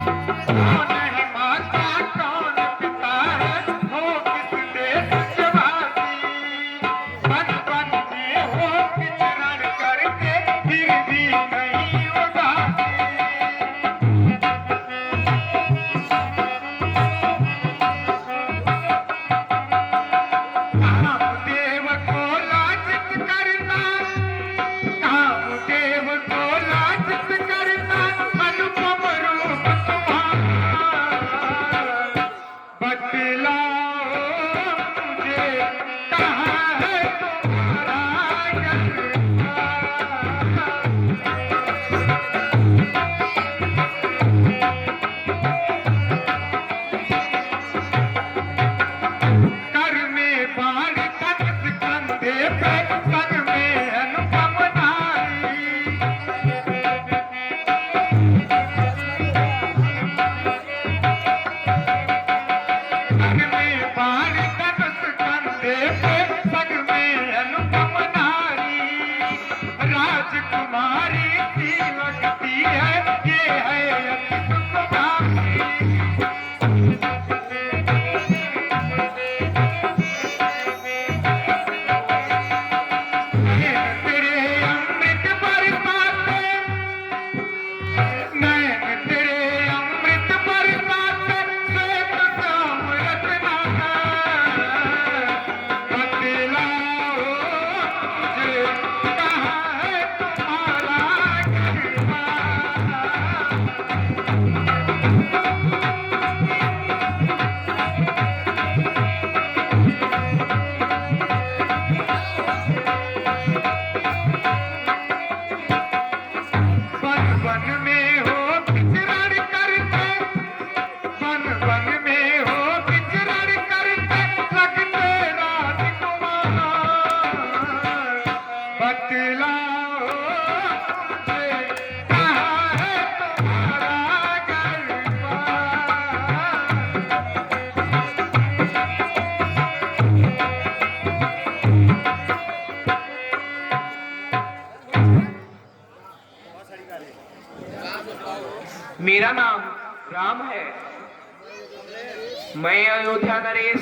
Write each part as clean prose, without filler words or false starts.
कौन है माता कौन पिता है, हो किस देश के वासी। बन बन में हो विचरण करके, फिर भी नहीं उदासी। कामदेव को लाजित करना, कामदेव को लाजित करना, अनुपम रूप तुम्हारा। बतलाओ मुझे, कहाँ है तुम्हारा यज्ञ। कर में बाण धनुष कंधे पे, संग में अनुपम नारी। कर में बाण धनुष कंधे पे, संग में अनुपम नारी। राजकुमारी सी लगती है, ये है अति सुखदाई। नैन तेरे अमृत बरसाते, नैन तेरे अमृत बरसाते, श्वेत श्याम रत्नाकर। बतलाओ मुझे, कहाँ है तुम्हारा कृपा। वन वन में हो विचरण करते, वन वन में हो विचरण करते, लगते राजकुमार। बतलाओ मुझे, कहाँ है तुम्हारा गढ़वा। मेरा नाम राम है। मैं अयोध्या नरेश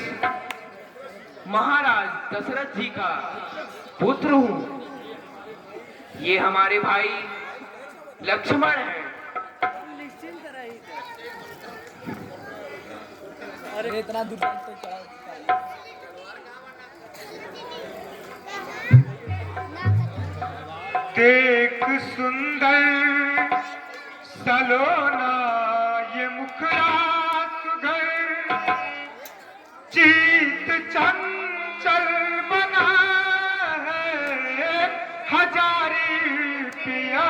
महाराज दशरथ जी का पुत्र हूँ। ये हमारे भाई लक्ष्मण हैं। अरे इतना दूर तो चढ़ा। देख सुंदर सलोना ये मुखड़ा सुघर, चित चंचल बना है हजारी पिया।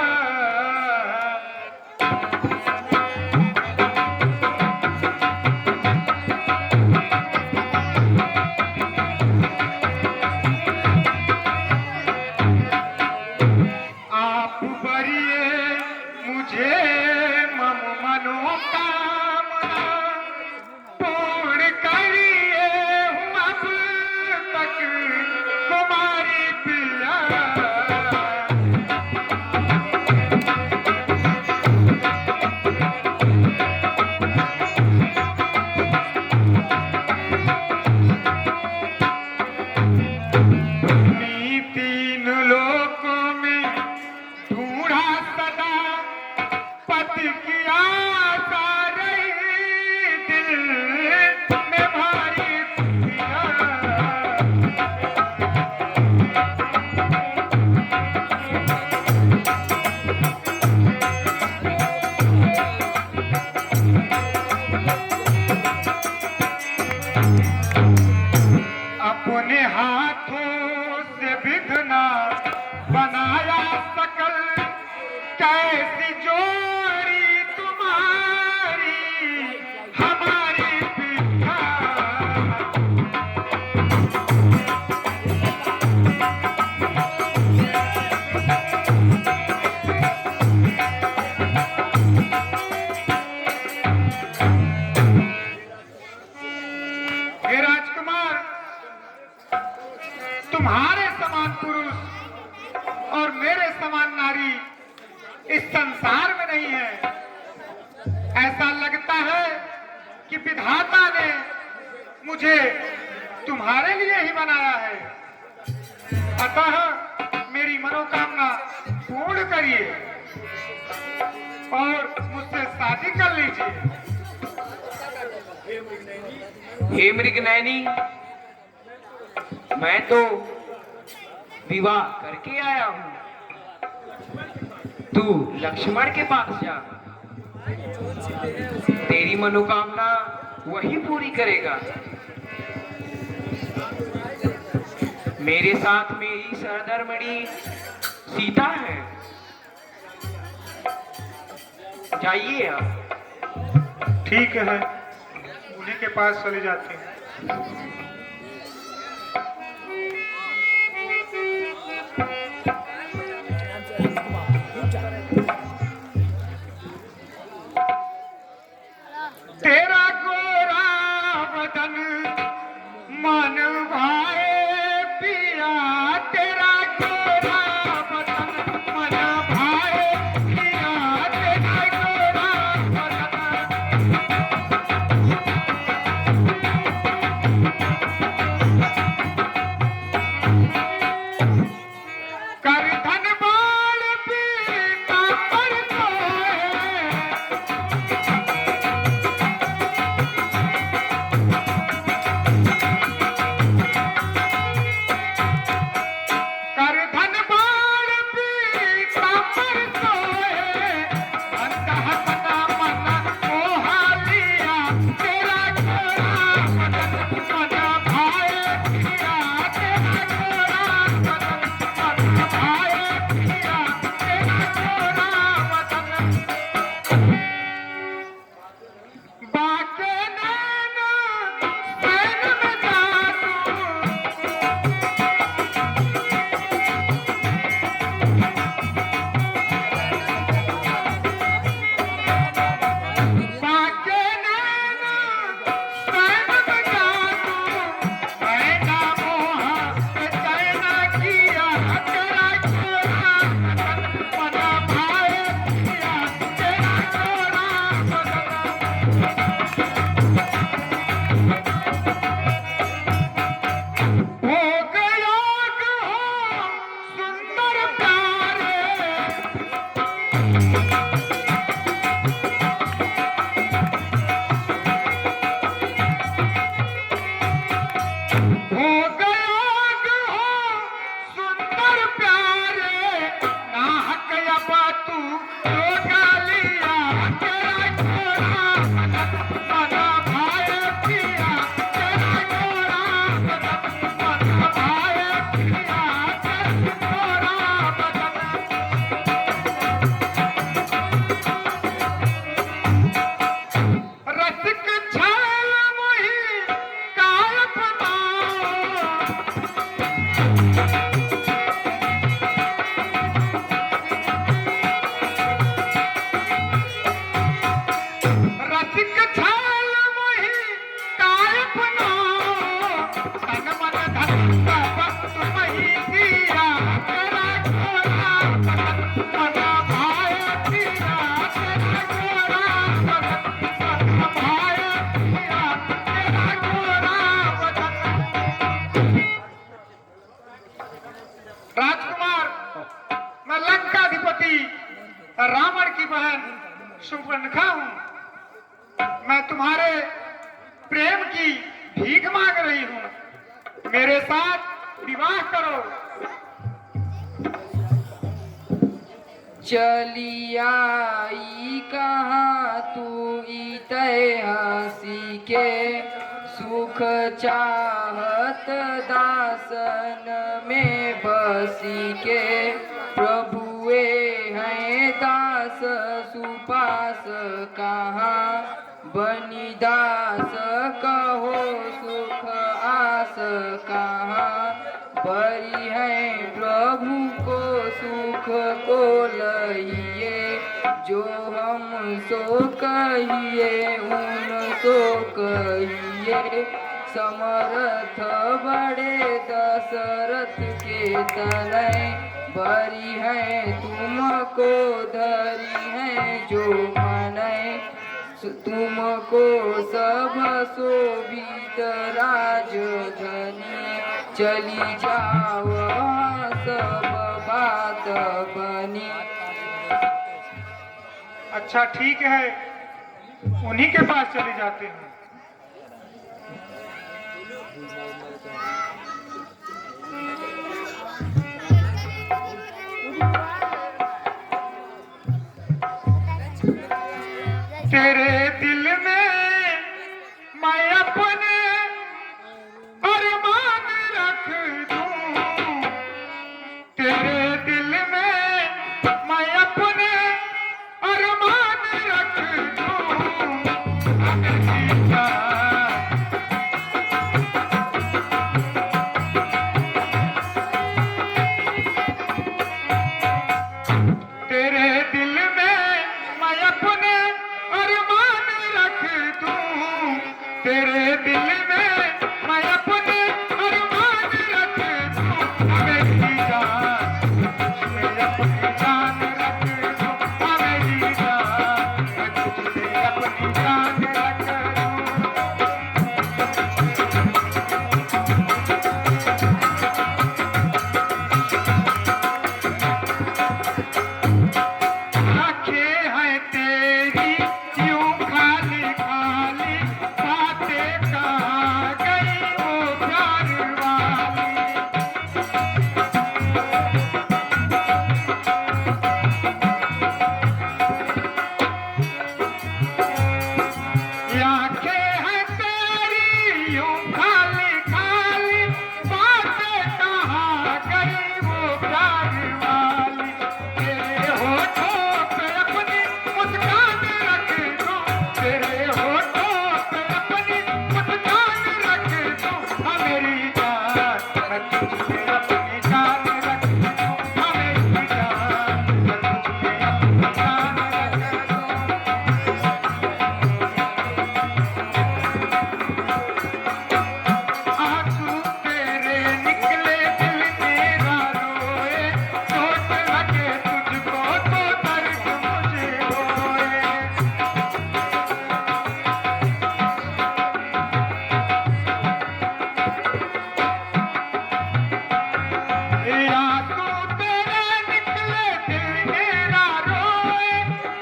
आप बरिए मुझे मम मनोकामना, पूर्ण करिए हूँ अब तक कुमारी पिया। अपनी तीन लोकों में ढूंढा सदा, पति की आशा विधाता ने मुझे तुम्हारे लिए ही बनाया है, अतः मेरी मनोकामना पूर्ण करिए और मुझसे शादी कर लीजिए। हे मृगनयनी, मैं तो विवाह करके आया हूं, तू लक्ष्मण के पास जा, तेरी मनोकामना वही पूरी करेगा। मेरे साथ मेरी सरधर्मणी सीता है, जाइए आप। ठीक है, उन्हीं के पास चले जाते हैं। तेरा गोरा बदन मन भाए पिया, तेरा गोरा बदन मन भाए पिया, तेरा गोरा बदन। कर धन बाल पीता पर सोए, कर धन बाल पीता पर सोए, अंतहतना मन मोहा लिया, तेरा गोरा बदन मन भाए पिया, तेरा गोरा बदन मन भाए पिया, तेरा गोरा बदन। बाके नैना सैन में जादू, बाके नैना सैन में जादू, मैना मोहा पे चैना किया, तेरा गोरा बदन मन भाए पिया, तेरा गोरा बदन। हो गया हो सुंदर प्यारे, हो गया हो सुंदर प्यारे, नाहक अब तू रोगा लिया, तेरा गोरा बदन मन भाए पिया, तेरा गोरा बदन मन भाए पिया, तेरा गोरा बदन। रसिक छाल मोही काय बनाओ, रसिक छाल मोही काय बनाओ, तन मन धन सब तुम ही दिया, तेरा गोरा बदन मन भाए पिया, तेरा गोरा बदन मन भाए पिया, तेरा गोरा बदन। राजकुमार, मैं लंकाधिपति रावण की बहन सुपर्णखा हूँ। मैं तुम्हारे प्रेम की भीख मांग रही हूँ, मेरे साथ विवाह करो। चली आई कहाँ तू इतै हंसी के, सुख चाहत दासन में बसी के, प्रभुए हैं दास सुपास कहाँ, बनी दास कहो सुख आस कहाँ, बरी है प्रभु को सुख को लहिए, जो हम सो कहिए उन सो कहिए, समर्थ बड़े दशरथ के तनय, बरी है तुमको धरी है जो मनय, तुमको सब शोभित राजधनी, चली जाओ सब बात बनी। अच्छा ठीक है, उन्हीं के पास चले जाते हैं। तेरे दिल में मैं अपने अरमान रख दूं, तेरे दिल में मैं अपने अरमान रख दूं। तेरे दिल में मैं अपने अरमान रख दूं, तेरे दिल में मैं अपने अरमान रख दूं। मेरी जान, मैं अपनी जान रख दूं, मेरी जान, मैं तुझसे अपनी जान रख दूं। आंखें हैं तेरी यूं खाली खाली, बातें कहाँ गई वो प्यार वाली। आंखें हैं तेरी यूं खाली खाली, बातें कहाँ गई वो प्यार वाली। तेरे होठों पे अपनी मुस्कान रख दूं, तेरे होठों पे अपनी मुस्कान रख दूं। हाँ मेरी जान, मैं तुझसे अपनी जान रख दूं, हाँ मेरी जान, मैं तुझसे अपनी जान रख दूं। आंसू तेरे निकले दिल मेरा रोए, चोट लगे तुझको तो दर्द मुझे होए। आंसू तेरे निकले दिल मेरा रोए,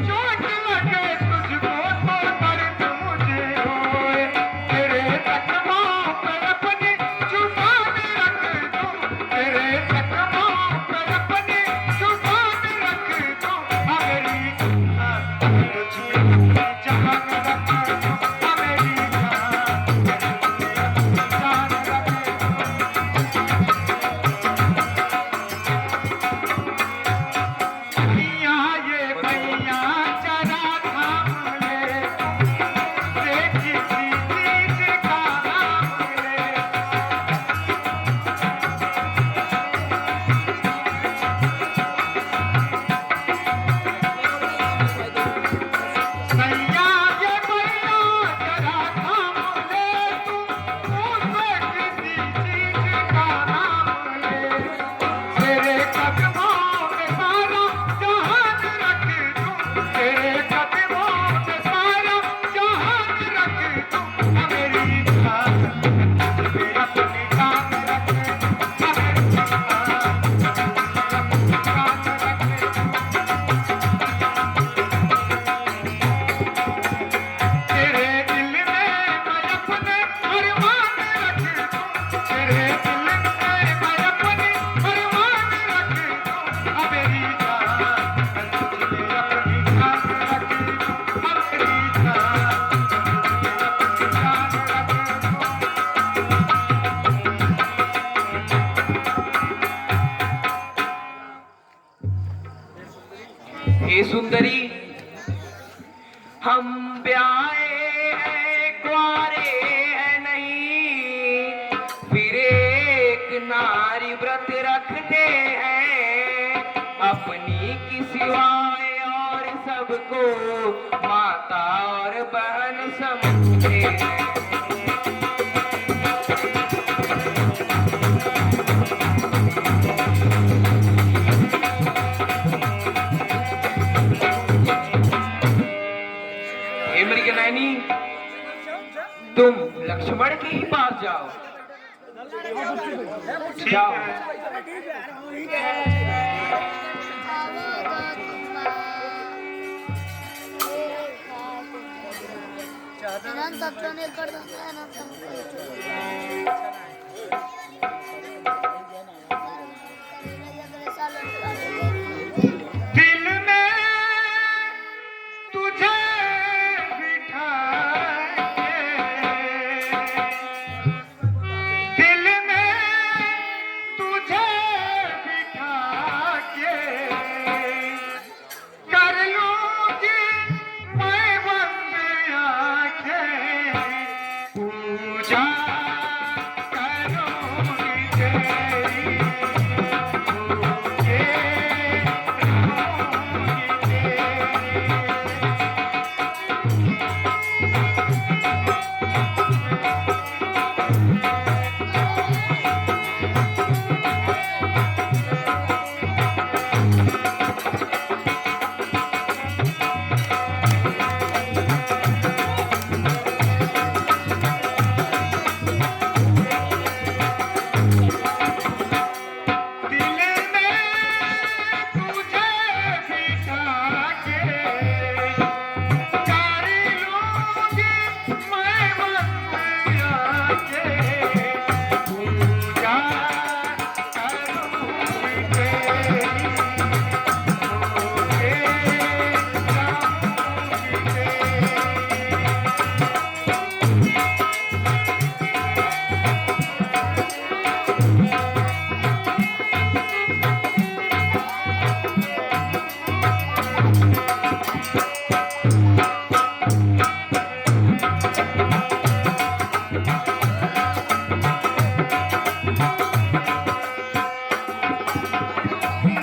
चोट लगे तुझको तो दर्द मुझे होए। तेरे जख्मों पे अपनी जुबान रख दूं, तेरे जख्मों पे अपनी जुबान रख दूं। हाँ मेरी जान, तुझ में जान रख दूं, हाँ मेरी जान, जान रख दूं। भैया ये भैया जरा थाम ले, तुझसे किसी चीज का नाम ले। भैया ये भैया जरा थाम ले, तुझसे किसी चीज का नाम ले। तेरे कदमों में सारा जहान रख दूं, तेरे कदमों में सारा जहान रख दूं। हाँ मेरी जान, तुझे अपनी जान रख दूं, हाँ मेरी जान, अपनी जान रख दूं। तेरे दिल में मैं अपने अरमान रख दूं, तेरे दिल में मैं अपने अरमान रख दूं। हाँ मेरी जान, मैं तुझे अपनी जान रख दूं, हाँ मेरी जान, अपनी जान रख दूं। हे सुंदरी, हम ब्याहे हैं कुंवारे हैं नहीं, फिर एक नारी व्रत रखते हैं, अपनी की सिवाय और सबको माता और बहन समझते हैं। हे तुम लक्ष्मण के ही पास जाओ। ठीक जाओ। है। दिल में तुझे बिठा के, दिल में तुझे बिठा के कर लूंगी मैं बंद आंखें, पूजा करूंगी तेरी, तुझे रहूंगी तेरी। दिल में तुझे बिठा के कर लूंगी मैं बंद आंखें, पूजा करूंगी तेरी, तुझे रहूंगी तेरी।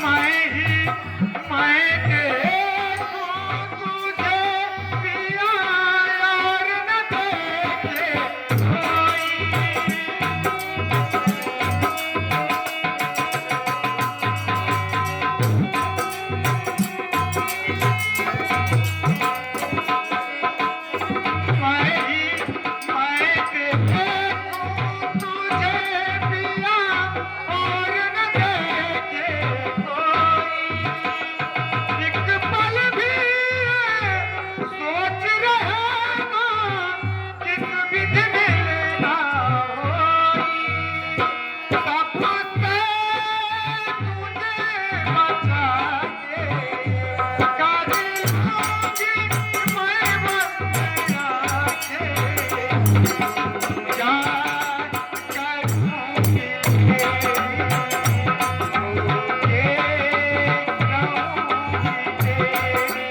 मैं ही मैं देखूं तुझे पिया और न देखे कोई। मैं ही मैं देखूं तुझे पिया और न देखे कोई। एक पल भी सोच रहना किस विध मिलना होई, सबसे तुझे बचा के कर लूंगी मैं बंद आंखें, पूजा करूंगी तेरी, तुझे रहूंगी तेरी।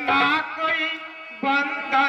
ना कोई बंदा